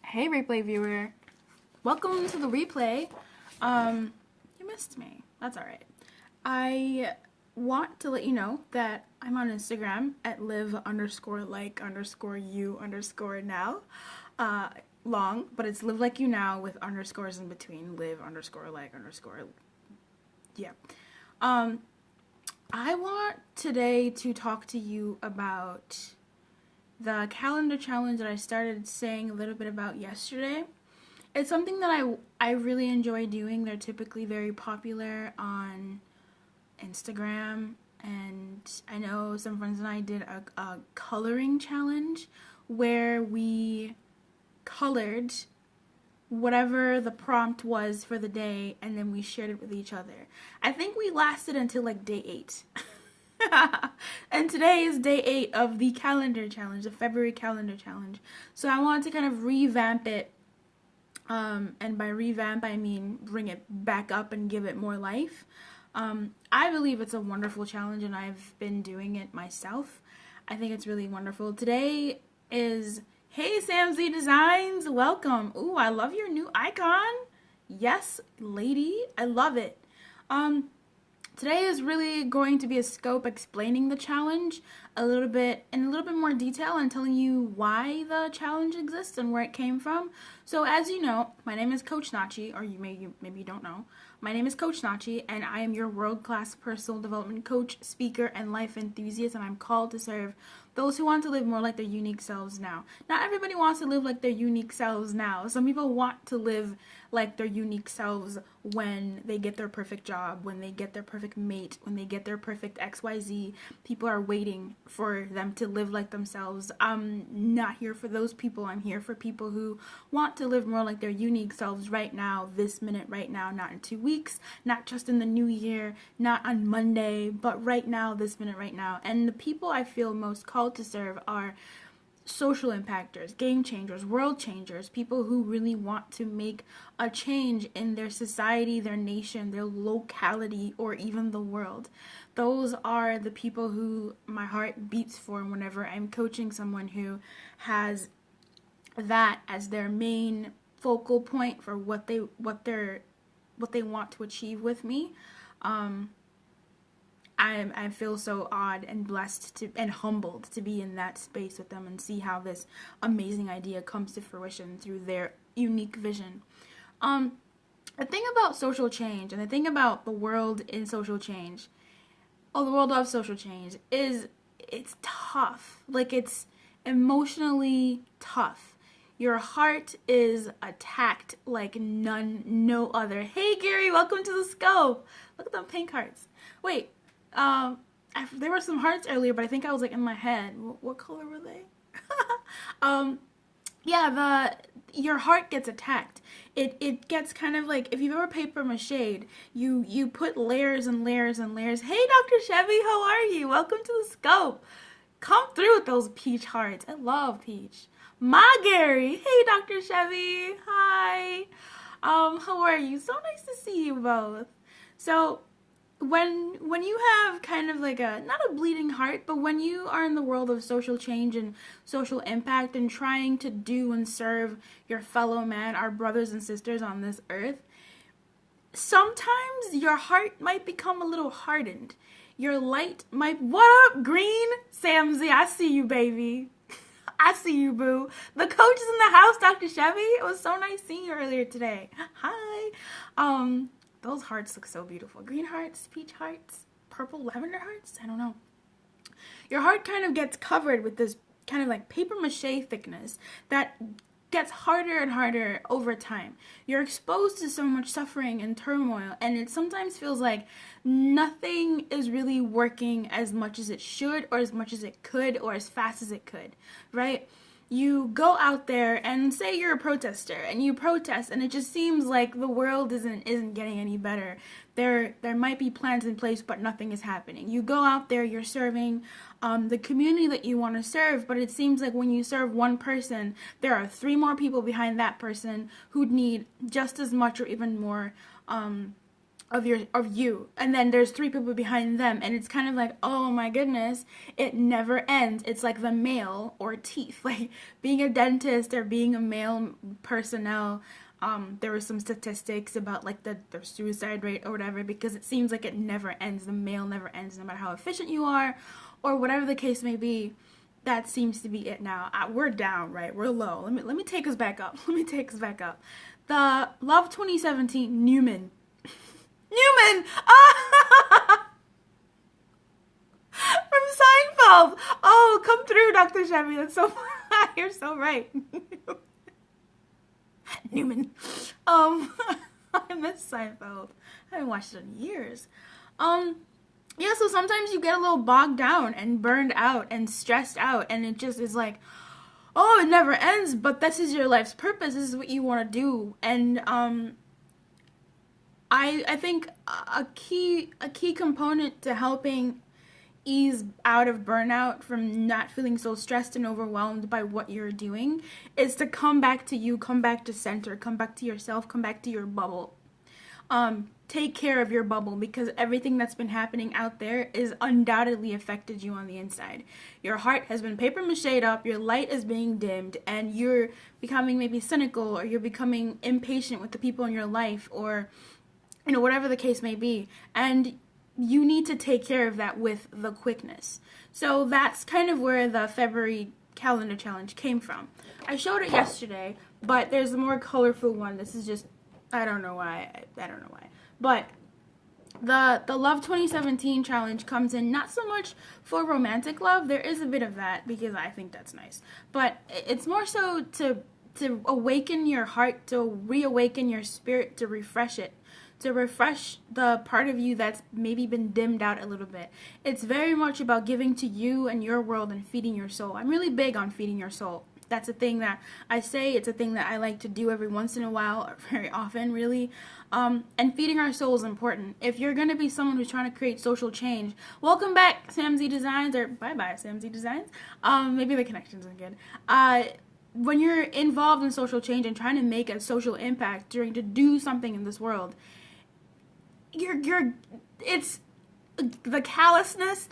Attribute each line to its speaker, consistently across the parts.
Speaker 1: Hey, replay viewer. Welcome to the replay. You missed me. That's alright. I want to let you know that I'm on Instagram at live_like_you_now. Long, but it's live like you now with underscores in between. Live_like_. Yeah. I want today to talk to you about the calendar challenge that I started saying a little bit about yesterday. It's something that I really enjoy doing. They're typically very popular on Instagram, and I know some friends and I did a coloring challenge where we colored whatever the prompt was for the day, and then we shared it with each other. I think we lasted until like day 8. And today is day 8 of the calendar challenge, the February calendar challenge. So I wanted to kind of revamp it. And by revamp, I mean bring it back up and give it more life. I believe it's a wonderful challenge, and I've been doing it myself. I think it's really wonderful. Today is, hey Sam Z Designs, welcome. Ooh, I love your new icon. Yes, lady, I love it. Today is really going to be a scope explaining the challenge in a little bit more detail and telling you why the challenge exists and where it came from. So as you know, my name is Coach Nachi, or maybe you don't know. My name is Coach Nachi, and I am your world-class personal development coach, speaker, and life enthusiast, and I'm called to serve those who want to live more like their unique selves now. Not everybody wants to live like their unique selves now. Some people want to live like their unique selves when they get their perfect job, when they get their perfect mate, when they get their perfect XYZ. People are waiting for them to live like themselves. I'm not here for those people. I'm here for people who want to live more like their unique selves right now, this minute, right now, not in 2 weeks, not just in the new year, not on Monday, but right now, this minute, right now. And the people I feel most called to serve are social impactors, game changers, world changers, people who really want to make a change in their society, their nation, their locality, or even the world. Those are the people who my heart beats for whenever I'm coaching someone who has that as their main focal point for what they want to achieve with me. I feel so odd and blessed and humbled to be in that space with them and see how this amazing idea comes to fruition through their unique vision. The thing about social change and the thing about the world in social change, the world of social change, is it's tough. Like, it's emotionally tough. Your heart is attacked like no other. Hey Gary, welcome to the scope. Look at them pink hearts. Wait. There were some hearts earlier, but I think I was like in my head. What color were they? Your heart gets attacked. It gets kind of like, if you've ever paper mache'd, you put layers and layers and layers. Hey, Dr. Chevy, how are you? Welcome to the scope. Come through with those peach hearts. I love peach. My Gary. Hey, Dr. Chevy. Hi. How are you? So nice to see you both. So, when you have kind of like not a bleeding heart, but when you are in the world of social change and social impact and trying to do and serve your fellow man, our brothers and sisters on this earth, sometimes your heart might become a little hardened. Your light might... What up, Green? Sam Z, I see you, baby. I see you, boo. The coach is in the house, Dr. Chevy. It was so nice seeing you earlier today. Hi. Those hearts look so beautiful. Green hearts, peach hearts, purple lavender hearts. I don't know. Your heart kind of gets covered with this kind of like paper mache thickness that gets harder and harder over time. You're exposed to so much suffering and turmoil, and it sometimes feels like nothing is really working as much as it should, or as much as it could, or as fast as it could, right? You go out there and say you're a protester, and you protest, and it just seems like the world isn't getting any better. There might be plans in place, but nothing is happening. You go out there, you're serving the community that you want to serve, but it seems like when you serve one person, there are 3 more people behind that person who need just as much or even more of you, and then there's three people behind them, and it's kind of like, oh my goodness, it never ends. It's like the male or teeth, like being a dentist or being a male personnel. There were some statistics about like the suicide rate or whatever, because it seems like it never ends. The male never ends, no matter how efficient you are or whatever the case may be. That seems to be it now. We're down, right? We're low. Let me take us back up. Let me take us back up. The Love 2017 Newman. From Seinfeld. Oh, come through, Dr. Chevy. That's so you're so right. Newman. I miss Seinfeld. I haven't watched it in years. Yeah, so sometimes you get a little bogged down and burned out and stressed out, and it just is like, oh, it never ends, but this is your life's purpose. This is what you want to do. And I think a key component to helping ease out of burnout, from not feeling so stressed and overwhelmed by what you're doing, is to come back to you, come back to center, come back to yourself, come back to your bubble. Take care of your bubble, because everything that's been happening out there is undoubtedly affected you on the inside. Your heart has been paper mache'd up, your light is being dimmed, and you're becoming maybe cynical, or you're becoming impatient with the people in your life, or whatever the case may be. And you need to take care of that with the quickness. So that's kind of where the February calendar challenge came from. I showed it yesterday, but there's a more colorful one. This is just, I don't know why. But the Love 2017 challenge comes in not so much for romantic love. There is a bit of that, because I think that's nice. But it's more so to awaken your heart, to reawaken your spirit, to refresh it, to refresh the part of you that's maybe been dimmed out a little bit. It's very much about giving to you and your world and feeding your soul. I'm really big on feeding your soul. That's a thing that I say. It's a thing that I like to do every once in a while, or very often, really. And feeding our soul is important. If you're going to be someone who's trying to create social change, welcome back, Sam Z Designs, or bye-bye, Sam Z Designs. Maybe the connections are good. When you're involved in social change and trying to make a social impact, trying to do something in this world, it's the callousness,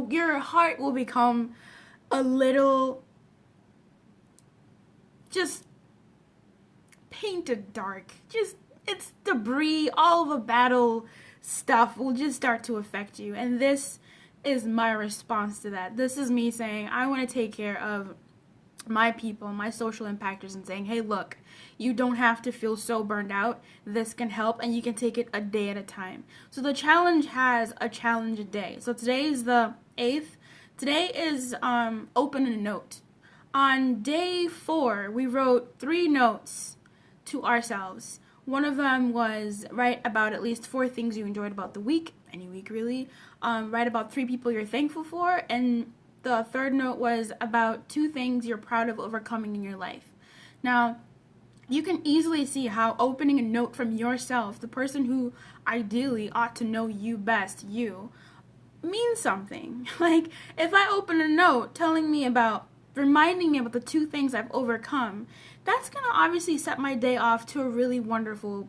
Speaker 1: your heart will become a little just painted dark. It's debris, all the battle stuff will just start to affect you. And this is my response to that. This is me saying, I want to take care of my people, my social impactors, and saying, hey, look, you don't have to feel so burned out. This can help, and you can take it a day at a time. So the challenge has a challenge a day. So today is the 8th. Today is open a note. On day 4, we wrote 3 notes to ourselves. One of them was write about at least 4 things you enjoyed about the week, any week really. Write about 3 people you're thankful for, and the third note was about 2 things you're proud of overcoming in your life. Now, you can easily see how opening a note from yourself, the person who ideally ought to know you best, you, means something. Like, if I open a note reminding me about the 2 things I've overcome, that's going to obviously set my day off to a really wonderful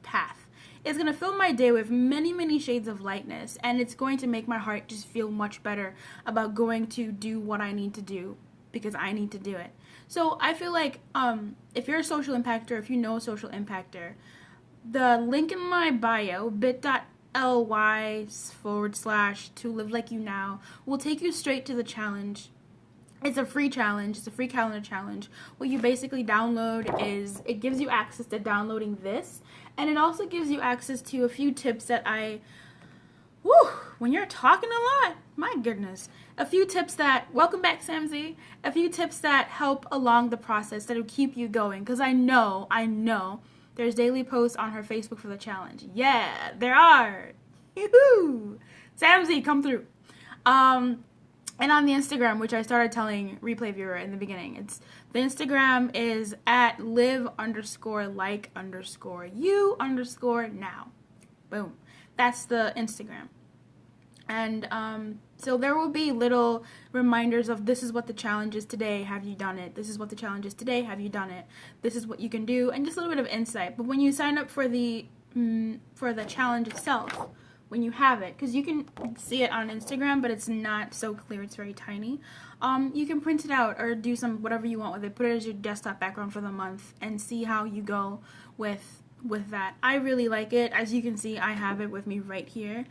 Speaker 1: path. It's going to fill my day with many, many shades of lightness, and it's going to make my heart just feel much better about going to do what I need to do, because I need to do it. So I feel like if you're a social impactor, if you know a social impactor, the link in my bio, bit.ly/to-live-like-you-now, will take you straight to the challenge. It's a free challenge. It's a free calendar challenge. What you basically download is, it gives you access to downloading this, and it also gives you access to a few tips that when you're talking a lot, my goodness, a few tips that, welcome back, Sam Z, a few tips that help along the process, that will keep you going, because I know, there's daily posts on her Facebook for the challenge. Yeah, there are. Yoo-hoo! Sam Z, come through. And on the Instagram, which I started telling replay viewer in the beginning, the Instagram is at live_like_you_now. Boom. That's the Instagram. And so there will be little reminders of, this is what the challenge is today, have you done it? This is what the challenge is today, have you done it? This is what you can do, and just a little bit of insight. But when you sign up for the for the challenge itself when you have it, because you can see it on Instagram, but it's not so clear. It's very tiny. You can print it out or do some whatever you want with it. Put it as your desktop background for the month and see how you go with that. I really like it. As you can see, I have it with me right here.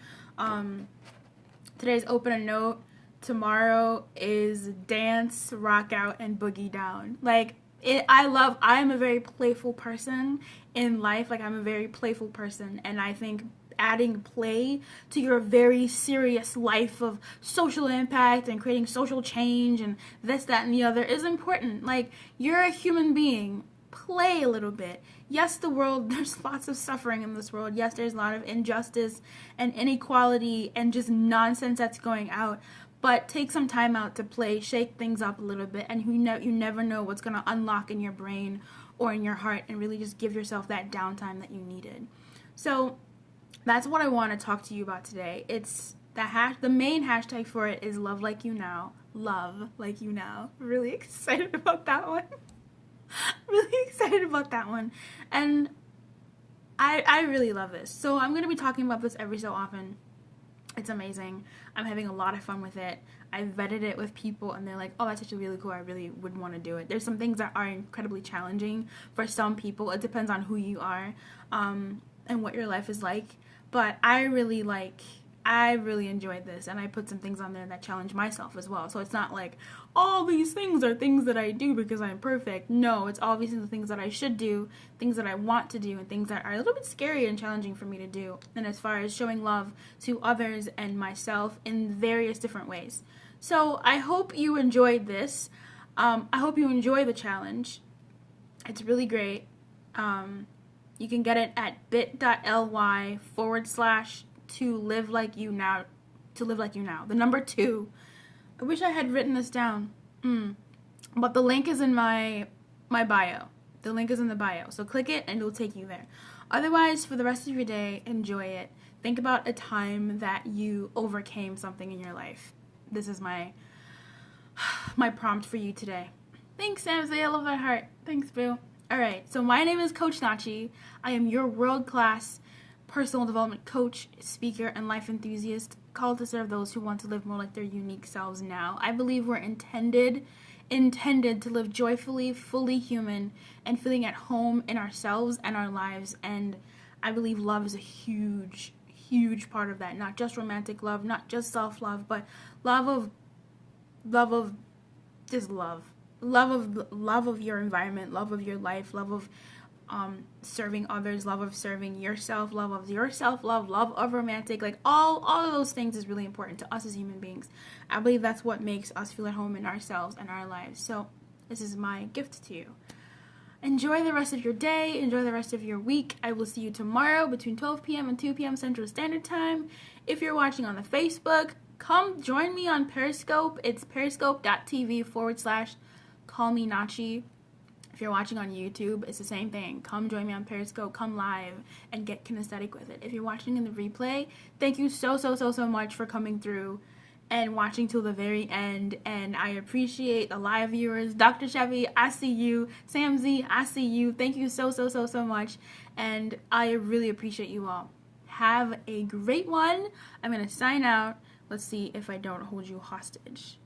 Speaker 1: Today's open a note. Tomorrow is dance, rock out, and boogie down. Like, I am a very playful person in life. Like, I'm a very playful person, and I think adding play to your very serious life of social impact and creating social change and this, that, and the other is important. Like, you're a human being. Play a little bit. Yes, there's lots of suffering in this world. Yes, there's a lot of injustice and inequality and just nonsense that's going out. But take some time out to play, shake things up a little bit, and you never know what's going to unlock in your brain or in your heart, and really just give yourself that downtime that you needed. So that's what I want to talk to you about today. It's the main hashtag for it is love like you now. Love like you now. Really excited about that one. Really excited about that one. And I really love this. So I'm going to be talking about this every so often. It's amazing. I'm having a lot of fun with it. I vetted it with people and they're like, oh, that's actually really cool. I really would want to do it. There's some things that are incredibly challenging for some people. It depends on who you are and what your life is like. But I really enjoyed this, and I put some things on there that challenge myself as well. So it's not like all these things are things that I do because I'm perfect. No, it's obviously the things that I should do, things that I want to do, and things that are a little bit scary and challenging for me to do. And as far as showing love to others and myself in various different ways. So I hope you enjoyed this. I hope you enjoy the challenge. It's really great. You can get it at bit.ly/ to live like you now. The number 2. I wish I had written this down. But the link is in my bio. The link is in the bio. So click it and it'll take you there. Otherwise, for the rest of your day, enjoy it. Think about a time that you overcame something in your life. This is my prompt for you today. Thanks, Samsy. I love that heart. Thanks, boo. Alright, so my name is Coach Nachi. I am your world-class personal development coach, speaker, and life enthusiast, called to serve those who want to live more like their unique selves now. I believe we're intended to live joyfully, fully human, and feeling at home in ourselves and our lives. And I believe love is a huge, huge part of that. Not just romantic love, not just self-love, but love of just love. Love of your environment, love of your life, love of serving others, love of serving yourself, love of your self-love, love of romantic, like all of those things is really important to us as human beings. I believe that's what makes us feel at home in ourselves and our lives. So this is my gift to you. Enjoy the rest of your day. Enjoy the rest of your week. I will see you tomorrow between 12 p.m. and 2 p.m. Central Standard Time. If you're watching on the Facebook, come join me on Periscope. It's periscope.tv/call me Nachi. If you're watching on YouTube, it's the same thing. Come join me on Periscope, come live, and get kinesthetic with it. If you're watching in the replay, thank you so much for coming through and watching till the very end. And I appreciate the live viewers. Dr. Chevy, I see you. Sam Z, I see you. Thank you so much. And I really appreciate you all. Have a great one. I'm going to sign out. Let's see if I don't hold you hostage.